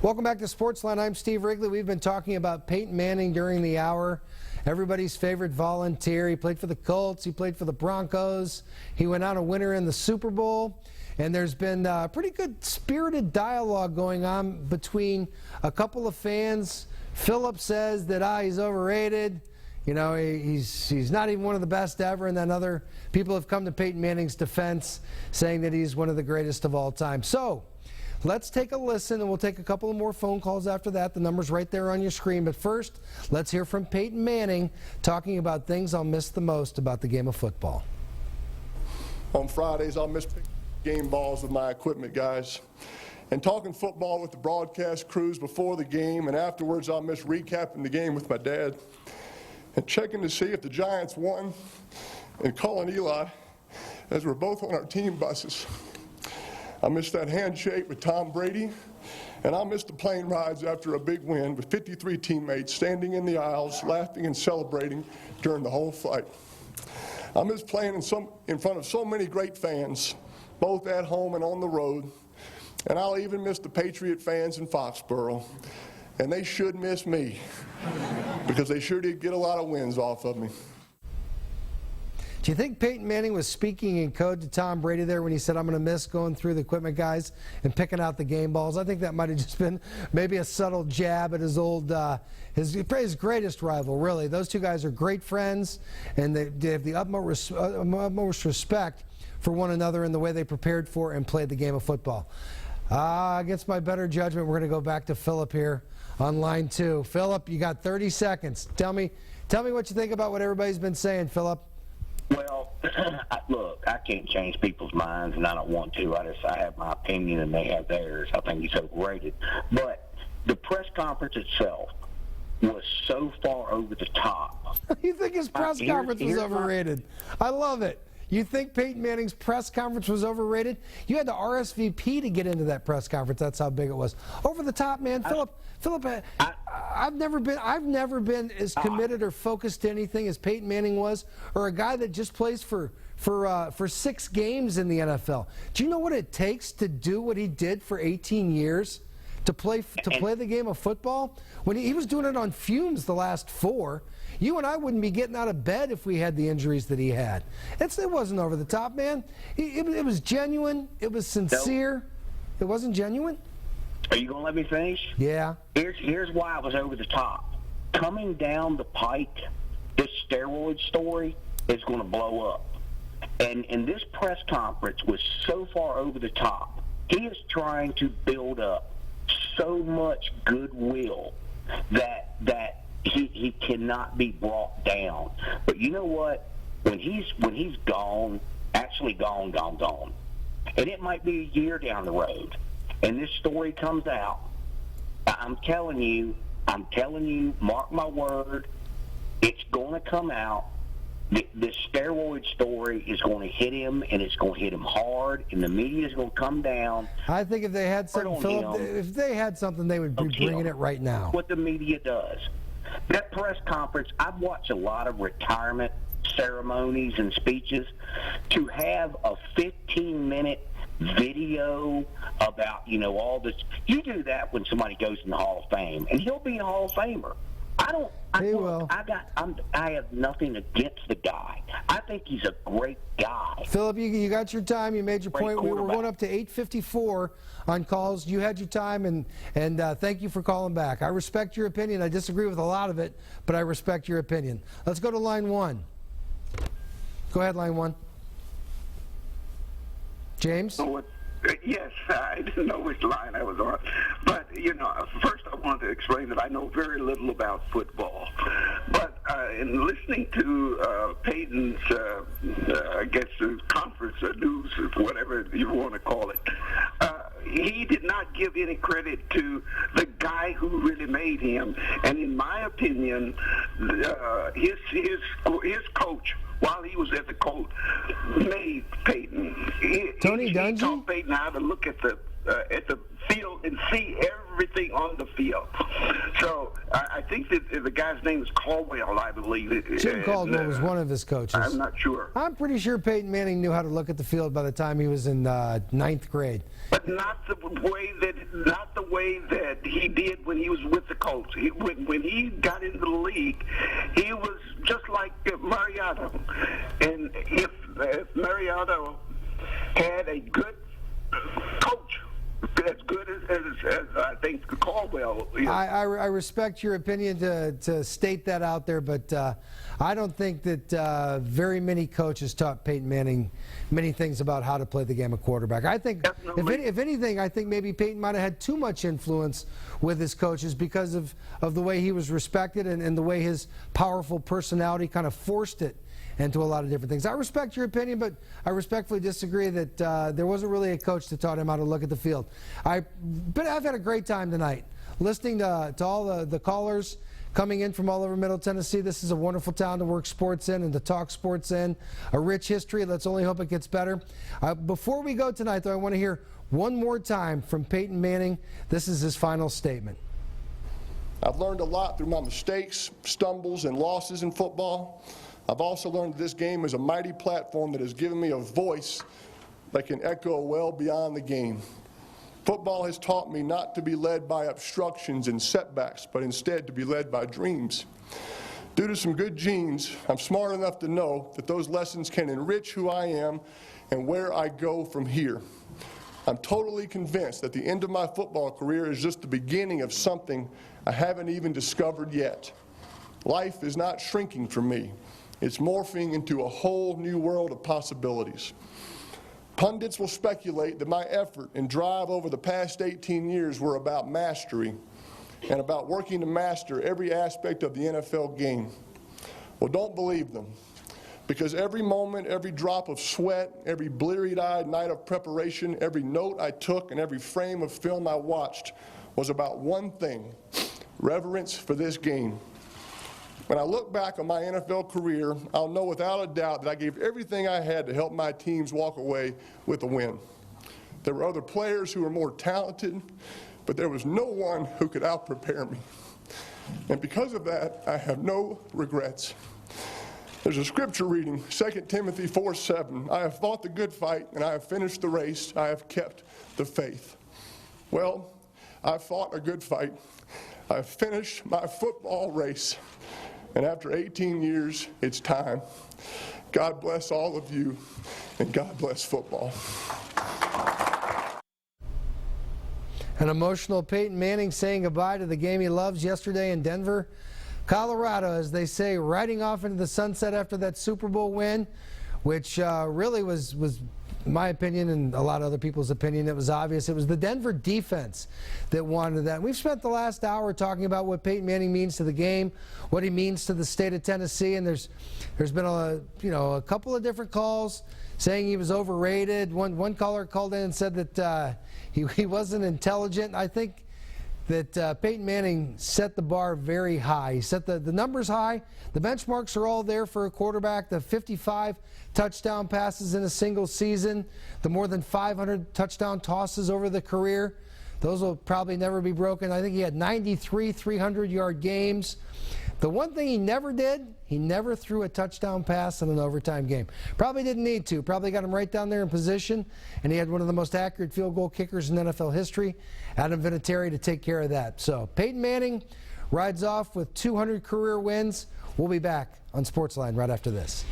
Welcome back to SportsLine. I'm Steve Wrigley. We've been talking about Peyton Manning during the hour. Everybody's favorite volunteer. He played for the Colts. He played for the Broncos. He went out a winner in the Super Bowl. And there's been pretty good spirited dialogue going on between a couple of fans. Philip says that he's overrated. You know, he's not even one of the best ever. And then other people have come to Peyton Manning's defense saying that he's one of the greatest of all time. So let's take a listen, and we'll take a couple of more phone calls after that. The number's right there on your screen. But first, let's hear from Peyton Manning talking about things I'll miss the most about the game of football. On Fridays, I'll miss picking game balls with my equipment guys. And talking football with the broadcast crews before the game, and afterwards I'll miss recapping the game with my dad. And checking to see if the Giants won, and calling Eli as we're both on our team buses. I miss that handshake with Tom Brady, and I miss the plane rides after a big win with 53 teammates standing in the aisles, laughing and celebrating during the whole flight. I miss playing in front of so many great fans, both at home and on the road, and I'll even miss the Patriot fans in Foxborough, and they should miss me because they sure did get a lot of wins off of me. Do you think Peyton Manning was speaking in code to Tom Brady there when he said, I'm going to miss going through the equipment guys and picking out the game balls? I think that might have just been maybe a subtle jab at his old, his greatest rival, really. Those two guys are great friends, and they have the utmost respect for one another in the way they prepared for and played the game of football. Against my better judgment, we're going to go back to Philip here on line 2. Philip, you got 30 seconds. Tell me what you think about what everybody's been saying, Philip. Well, look, I can't change people's minds, and I don't want to. I have my opinion, and they have theirs. I think he's overrated. But the press conference itself was so far over the top. You think his press conference was overrated? I love it. You think Peyton Manning's press conference was overrated? You had to RSVP to get into that press conference. That's how big it was. Over the top, man. Philip, I've never been as committed or focused to anything as Peyton Manning was, or a guy that just plays for 6 games in the NFL. Do you know what it takes to do what he did for 18 years? To play the game of football? When he was doing it on fumes the last 4, you and I wouldn't be getting out of bed if we had the injuries that he had. It wasn't over the top, man. It was genuine. It was sincere. It wasn't genuine. Are you going to let me finish? Yeah. Here's why it was over the top. Coming down the pike, this steroid story is going to blow up. And this press conference was so far over the top. He is trying to build up so much goodwill that he cannot be brought down. But you know what? When he's gone, actually gone, and it might be a year down the road, and this story comes out, I'm telling you, mark my word, it's going to come out. This steroid story is going to hit him, and it's going to hit him hard, and the media is going to come down. I think if they had something, Philip, if they had something, they would be bringing it right now. What the media does. That press conference, I've watched a lot of retirement ceremonies and speeches. To have a 15-minute video about, all this. You do that when somebody goes in the Hall of Fame, and he'll be a Hall of Famer. I have nothing against the guy. I think he's a great guy. Philip, you got your time. You made your point. We were going up to 8:54 on calls. You had your time, and thank you for calling back. I respect your opinion. I disagree with a lot of it, but I respect your opinion. Let's go to line 1. Go ahead, line 1. James? Yes, I didn't know which line I was on. But, first I want to explain that I know very little about football. But in listening to Peyton's, conference news, whatever you want to call it, he did not give any credit to the guy who really made him. And in my opinion, his coach, while he was at the Colts, made Peyton. Tony Dungy? He taught Peyton how to look at the field and see everything on the field. So I think that the guy's name is Caldwell, I believe. Jim Caldwell was one of his coaches. I'm not sure. I'm pretty sure Peyton Manning knew how to look at the field by the time he was in 9th grade. But not the way that he did when he was with the Colts. When he got into the league, he was just like Mariota. And if Mariota had a good coach, as good as I think Caldwell is. I respect your opinion to state that out there, but I don't think that very many coaches taught Peyton Manning many things about how to play the game of quarterback. I think, if anything, I think maybe Peyton might have had too much influence with his coaches because of the way he was respected and the way his powerful personality kind of forced it into a lot of different things. I respect your opinion, but I respectfully disagree that there wasn't really a coach that taught him how to look at the field. I've had a great time tonight listening to all the callers coming in from all over Middle Tennessee. This is a wonderful town to work sports in and to talk sports in. A rich history. Let's only hope it gets better. Before we go tonight, though, I want to hear one more time from Peyton Manning. This is his final statement. I've learned a lot through my mistakes, stumbles, and losses in football. I've also learned that this game is a mighty platform that has given me a voice that can echo well beyond the game. Football has taught me not to be led by obstructions and setbacks, but instead to be led by dreams. Due to some good genes, I'm smart enough to know that those lessons can enrich who I am and where I go from here. I'm totally convinced that the end of my football career is just the beginning of something I haven't even discovered yet. Life is not shrinking for me. It's morphing into a whole new world of possibilities. Pundits will speculate that my effort and drive over the past 18 years were about mastery and about working to master every aspect of the NFL game. Well, don't believe them, because every moment, every drop of sweat, every bleary-eyed night of preparation, every note I took, and every frame of film I watched was about one thing: reverence for this game. When I look back on my NFL career, I'll know without a doubt that I gave everything I had to help my teams walk away with a win. There were other players who were more talented, but there was no one who could out-prepare me. And because of that, I have no regrets. There's a scripture reading, 2 Timothy 4:7. I have fought the good fight, and I have finished the race. I have kept the faith. Well, I've fought a good fight. I've finished my football race. And after 18 years, it's time. God bless all of you, and God bless football. An emotional Peyton Manning saying goodbye to the game he loves yesterday in Denver, Colorado, as they say, riding off into the sunset after that Super Bowl win, which really was, in my opinion and a lot of other people's opinion, it was obvious. It was the Denver defense that wanted that. We've spent the last hour talking about what Peyton Manning means to the game, what he means to the state of Tennessee, and there's been a couple of different calls saying he was overrated. One caller called in and said that he wasn't intelligent. I think that Peyton Manning set the bar very high. He set the numbers high. The benchmarks are all there for a quarterback. The 55 touchdown passes in a single season, the more than 500 touchdown tosses over the career. Those will probably never be broken. I think he had 93 300-yard games. The one thing he never did, he never threw a touchdown pass in an overtime game. Probably didn't need to. Probably got him right down there in position, and he had one of the most accurate field goal kickers in NFL history, Adam Vinatieri, to take care of that. So Peyton Manning rides off with 200 career wins. We'll be back on SportsLine right after this.